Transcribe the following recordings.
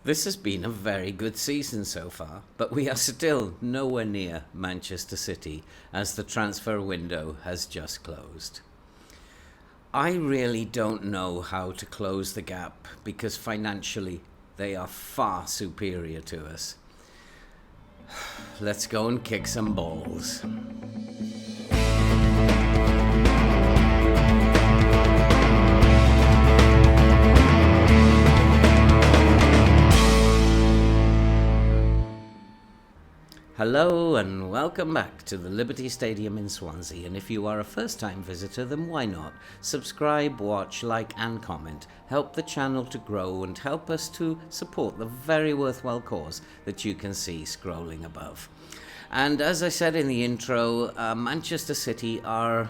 This has been a very good season so far, but we are still nowhere near Manchester City as the transfer window has just closed. I really don't know how to close the gap because financially they are far superior to us. Let's go and kick some balls. Hello and welcome back to the Liberty Stadium in Swansea, and if you are a first-time visitor, then why not? Subscribe, watch, like and comment. Help the channel to grow and help us to support the very worthwhile cause that you can see scrolling above. And as I said in the intro, Manchester City are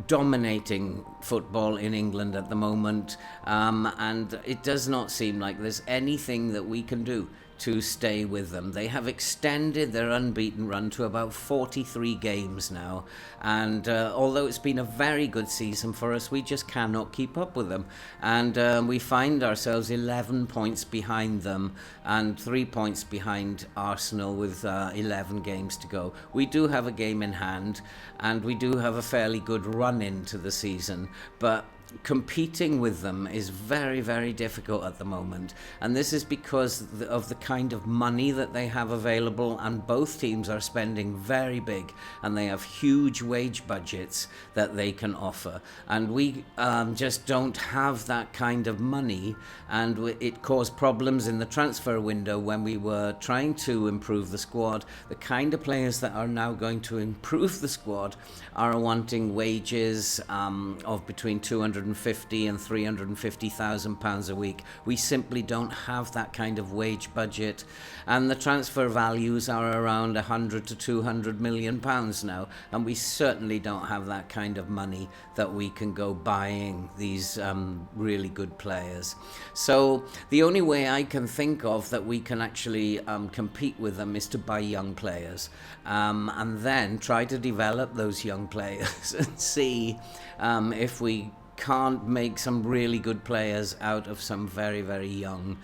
dominating football in England at the moment, and it does not seem like there's anything that we can do to stay with them. They have extended their unbeaten run to about 43 games now, and although it's been a very good season for us, we just cannot keep up with them, and we find ourselves 11 points behind them and 3 points behind Arsenal with 11 games to go. We do have a game in hand and we do have a fairly good run into the season, but competing with them is very, very difficult at the moment, and this is because of the kind of money that they have available, and both teams are spending very big and they have huge wage budgets that they can offer, and we just don't have that kind of money, and it caused problems in the transfer window when we were trying to improve the squad. The kind of players that are now going to improve the squad are wanting wages of between 250 and 350,000 pounds a week. We simply don't have that kind of wage budget, and the transfer values are around 100 to 200 million pounds now, and we certainly don't have that kind of money that we can go buying these really good players. So the only way I can think of that we can actually compete with them is to buy young players, and then try to develop those young players and see if we can't make some really good players out of some very, very young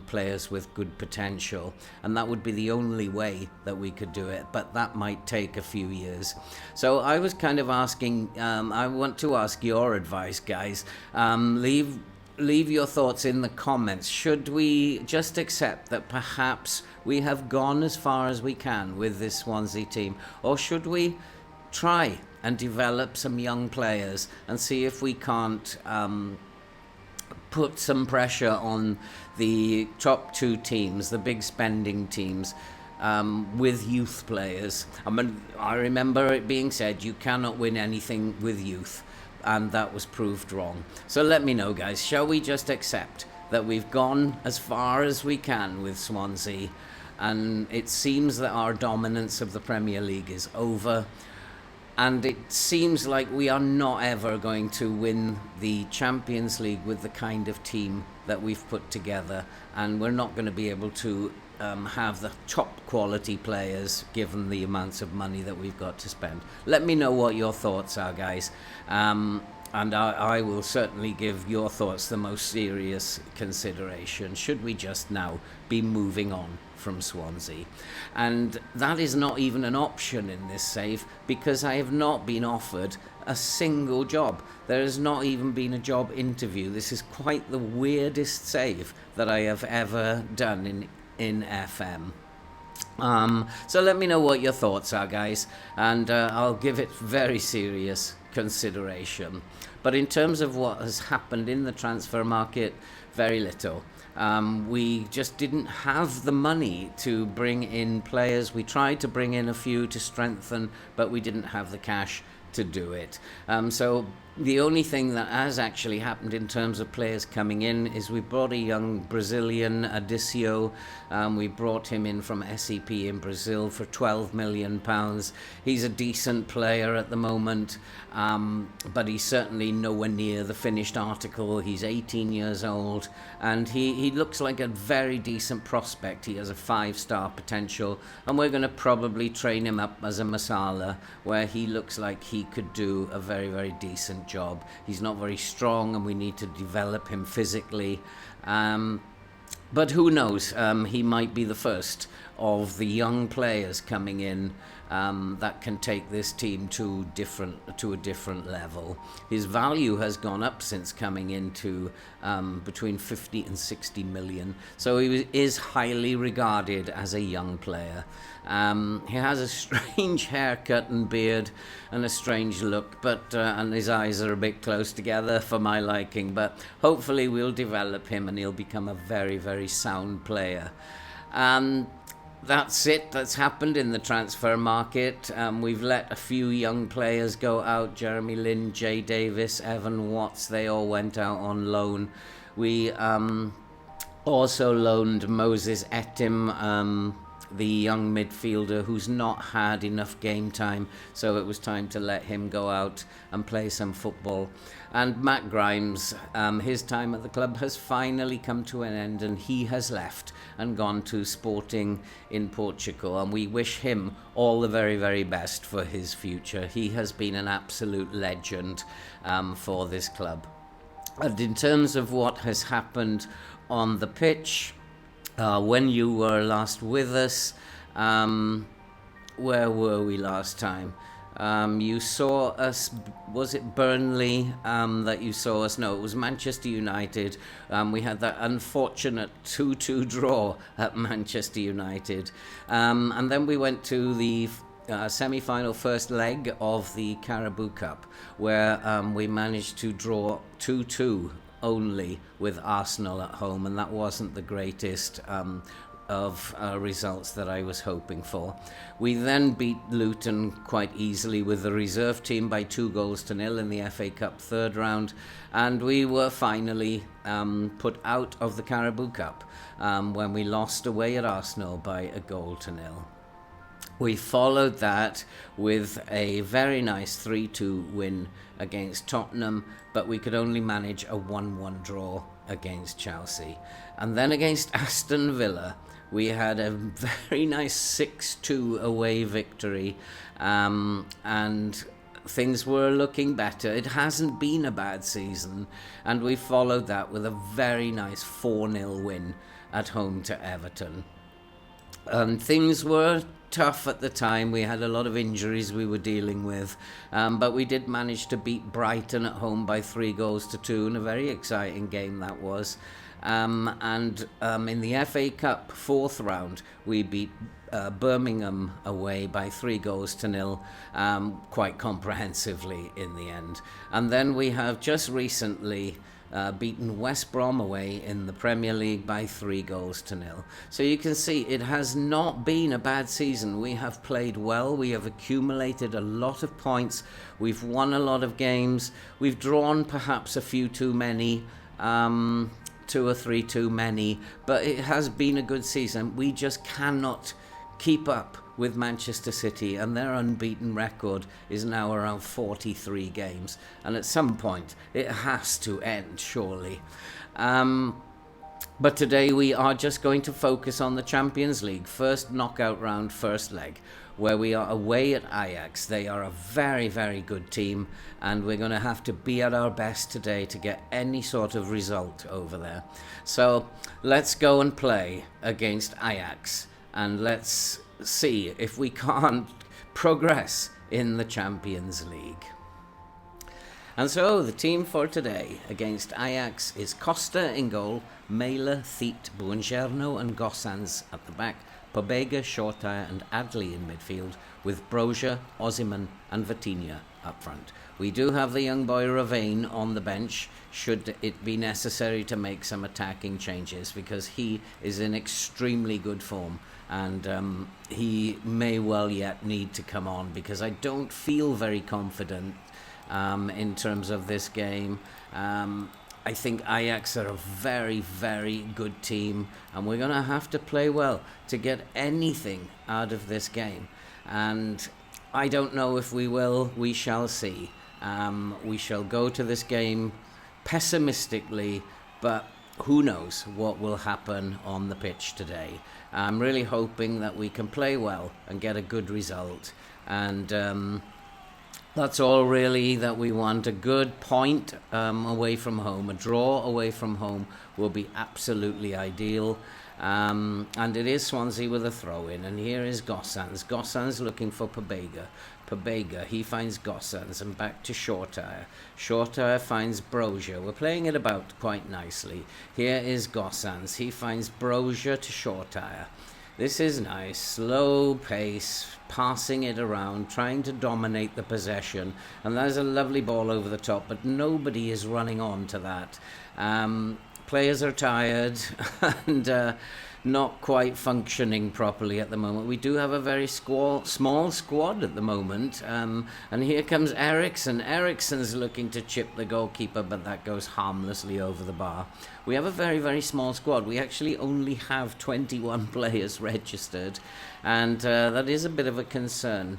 players with good potential, and that would be the only way that we could do it, but that might take a few years. So I was kind of asking, I want to ask your advice, guys. Leave your thoughts in the comments. Should we just accept that perhaps we have gone as far as we can with this Swansea team, or should we try and develop some young players and see if we can't put some pressure on the top two teams, the big spending teams, with youth players? I remember it being said you cannot win anything with youth, and that was proved wrong. So let me know, guys. Shall we just accept that we've gone as far as we can with Swansea, and it seems that our dominance of the Premier League is over, and it seems like we are not ever going to win the Champions League with the kind of team that we've put together, and we're not going to be able to have the top quality players given the amounts of money that we've got to spend? Let me know what your thoughts are, guys, and I will certainly give your thoughts the most serious consideration. Should we just now be moving on from Swansea? And that is not even an option in this save, because I have not been offered a single job. There has not even been a job interview. This is quite the weirdest save that I have ever done in FM. So let me know what your thoughts are, guys, and I'll give it very serious consideration. But in terms of what has happened in the transfer market, very little. We just didn't have the money to bring in players. We tried to bring in a few to strengthen, but we didn't have the cash to do it. So the only thing that has actually happened in terms of players coming in is we brought a young Brazilian, Adicio. We brought him in from SEP in Brazil for £12 million. He's a decent player at the moment, but he's certainly nowhere near the finished article. He's 18 years old, and he looks like a very decent prospect. He has a 5-star potential, and we're going to probably train him up as a Masala, where he looks like he could do a very, very decent job. He's not very strong, and we need to develop him physically. But who knows? He might be the first of the young players coming in that can take this team to a different level. His value has gone up since coming into between 50 and 60 million. So he is highly regarded as a young player. He has a strange haircut and beard and a strange look, but and his eyes are a bit close together for my liking. But hopefully we'll develop him and he'll become a very, very sound player. That's it. That's happened in the transfer market. We've let a few young players go out. Jeremy Lin, Jay Davis, Evan Watts, they all went out on loan. We also loaned Moses Etim, the young midfielder who's not had enough game time, so it was time to let him go out and play some football. And Matt Grimes, his time at the club has finally come to an end, and he has left and gone to Sporting in Portugal, and we wish him all the very, very best for his future. He has been an absolute legend for this club. And in terms of what has happened on the pitch, when you were last with us, where were we last time? You saw us, was it Burnley that you saw us? No, it was Manchester United. We had that unfortunate 2-2 draw at Manchester United. And then we went to the semi-final first leg of the Carabao Cup, where we managed to draw 2-2 only with Arsenal at home, and that wasn't the greatest of results that I was hoping for. We then beat Luton quite easily with the reserve team by 2-0 in the FA Cup third round, and we were finally put out of the Carabao Cup when we lost away at Arsenal by 1-0. We followed that with a very nice 3-2 win against Tottenham, but we could only manage a 1-1 draw against Chelsea. And then against Aston Villa, we had a very nice 6-2 away victory, and things were looking better. It hasn't been a bad season, and we followed that with a very nice 4-0 win at home to Everton. And things were tough at the time. We had a lot of injuries we were dealing with, but we did manage to beat Brighton at home by 3-2 in a very exciting game that was. And in the FA Cup fourth round, we beat Birmingham away by 3-0, quite comprehensively in the end. And then we have just recently beaten West Brom away in the Premier League by 3-0. So you can see it has not been a bad season. We have played well. We have accumulated a lot of points. We've won a lot of games. We've drawn perhaps a few too many, 2 or 3 too many, but it has been a good season. We just cannot keep up with Manchester City, and their unbeaten record is now around 43 games, and at some point it has to end, surely. But today we are just going to focus on the Champions League, first knockout round, first leg, where we are away at Ajax. They are a very, very good team, and we're going to have to be at our best today to get any sort of result over there. So let's go and play against Ajax, and let's see if we can't progress in the Champions League. And so the team for today against Ajax is Costa in goal, Mela, Thiet, Buongiorno and Gossans at the back, Pobega, Shortire and Adley in midfield, with Broja, Osimhen and Vitinha up front. We do have the young boy Ravane on the bench should it be necessary to make some attacking changes, because he is in extremely good form, and he may well yet need to come on, because I don't feel very confident in terms of this game. I think Ajax are a very, very good team, and we're going to have to play well to get anything out of this game. And I don't know if we will. We shall see. We shall go to this game pessimistically, but who knows what will happen on the pitch today. I'm really hoping that we can play well and get a good result, and That's all really that we want. A good point away from home. A draw away from home will be absolutely ideal. And it is Swansea with a throw in. And here is Gossans. Gossans looking for Pobega. Pobega, he finds Gossans and back to Shortire. Shortire finds Brozier. We're playing it about quite nicely. Here is Gossans. He finds Brozier to Shortire. This is nice, slow pace, passing it around, trying to dominate the possession. And there's a lovely ball over the top, but nobody is running on to that. Players are tired and not quite functioning properly at the moment. We do have a very small squad at the moment. And here comes Eriksson. Eriksson's looking to chip the goalkeeper, but that goes harmlessly over the bar. We have a very, very small squad. We actually only have 21 players registered, and that is a bit of a concern.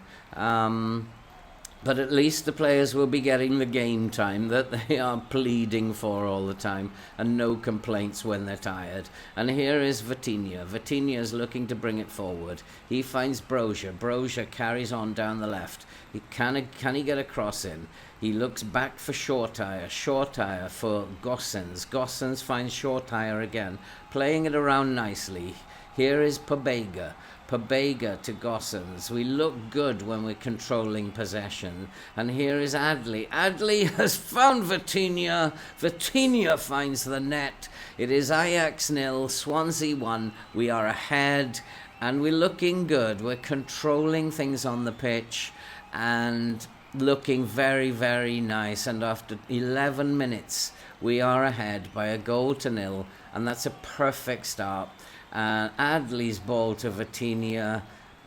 But at least the players will be getting the game time that they are pleading for all the time, and no complaints when they're tired. And here is Vitinha. Vitinha is looking to bring it forward. He finds Brozier. Brozier carries on down the left. Can he get a cross in? He looks back for Shortire. Shortire for Gossens. Gossens finds Shortire again, playing it around nicely. Here is Pobega. Pobega to Gossens. We look good when we're controlling possession. And here is Adley. Adley has found Vitinha. Vitinha finds the net. It is Ajax 0, Swansea 1. We are ahead and we're looking good. We're controlling things on the pitch and looking very, very nice. And after 11 minutes, we are ahead by 1-0, and that's a perfect start. Adley's ball to Vitinha.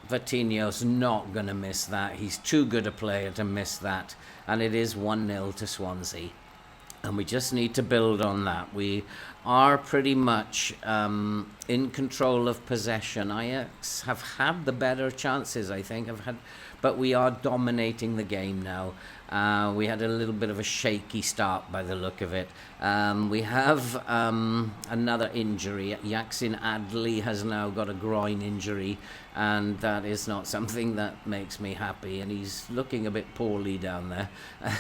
Vitinha's not going to miss that. He's too good a player to miss that. And it is 1-0 to Swansea. And we just need to build on that. We are pretty much in control of possession. Ajax have had the better chances, I think. But we are dominating the game now. We had a little bit of a shaky start by the look of it. We have another injury. Yaxin Adley has now got a groin injury, and that is not something that makes me happy. And he's looking a bit poorly down there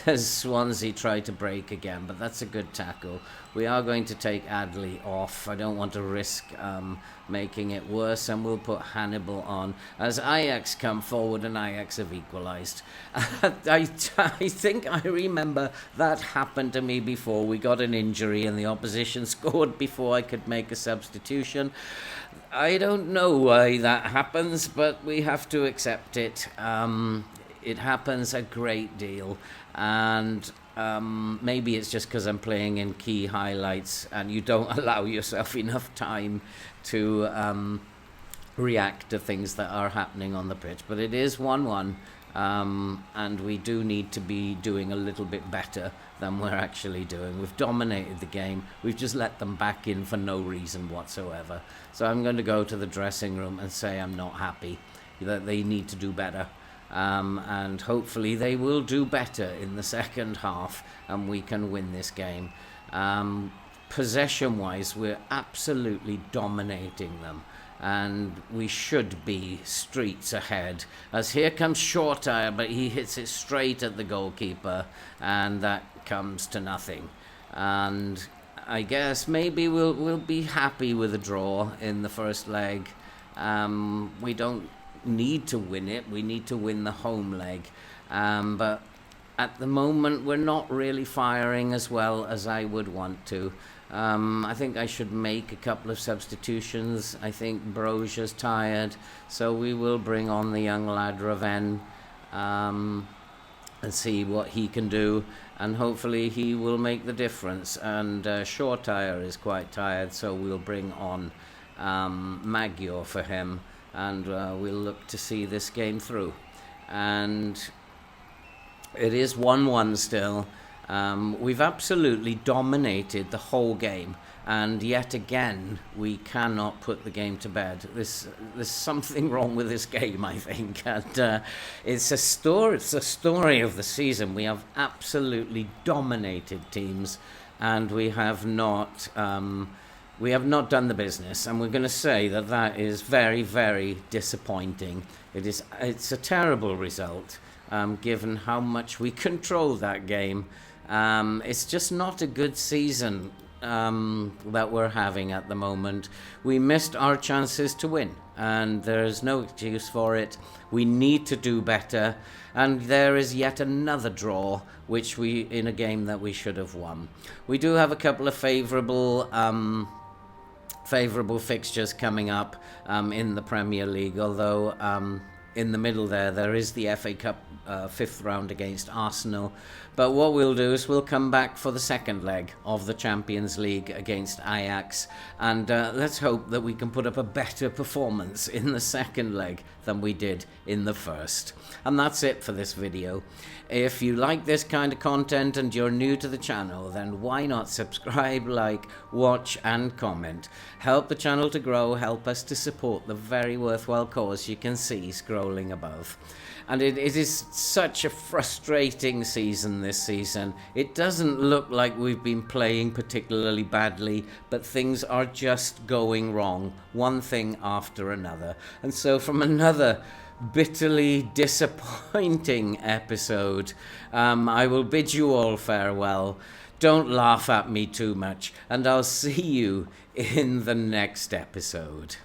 as Swansea try to break again, but that's a good tackle. We are going to take Adley off. I don't want to risk making it worse, and we'll put Hannibal on as Ajax come forward, and Ajax have equalised. I think I remember that happened to me before. We got an injury and the opposition scored before I could make a substitution. I don't know why that happens, but we have to accept it. It happens a great deal, and maybe it's just because I'm playing in key highlights and you don't allow yourself enough time to react to things that are happening on the pitch. But it is 1-1, and we do need to be doing a little bit better than we're actually doing. We've dominated the game. We've just let them back in for no reason whatsoever. So I'm going to go to the dressing room and say I'm not happy, that they need to do better. And hopefully they will do better in the second half and we can win this game. Possession-wise, we're absolutely dominating them, and we should be streets ahead. As here comes Shortire, but he hits it straight at the goalkeeper, and that comes to nothing. And I guess maybe we'll be happy with a draw in the first leg. We don't need to win it. We need to win the home leg. But at the moment, we're not really firing as well as I would want to. I think I should make a couple of substitutions. I think Brozier's tired, so we will bring on the young lad Raven and see what he can do, and hopefully he will make the difference. And Shortire is quite tired, so we'll bring on Magyar for him, and we'll look to see this game through. And it is 1-1 still. We've absolutely dominated the whole game, and yet again we cannot put the game to bed. There's something wrong with this game, I think, and it's a story of the season. We have absolutely dominated teams, and we have not done the business, and we're going to say that is very, very disappointing. It's a terrible result. given how much we controlled that game. It's just not a good season that we're having at the moment. We missed our chances to win, and there's no excuse for it. We need to do better, and there is yet another draw in a game that we should have won. We do have a couple of favourable fixtures coming up in the Premier League, although in the middle there is the FA Cup 5th round against Arsenal. But what we'll do is we'll come back for the second leg of the Champions League against Ajax, and let's hope that we can put up a better performance in the second leg than we did in the first. And that's it for this video. If you like this kind of content and you're new to the channel, then why not subscribe, like, watch and comment. Help the channel to grow, help us to support the very worthwhile cause you can see scrolling above. And it is such a frustrating season this season. It doesn't look like we've been playing particularly badly, but things are just going wrong, one thing after another. And so from another bitterly disappointing episode, I will bid you all farewell. Don't laugh at me too much, and I'll see you in the next episode.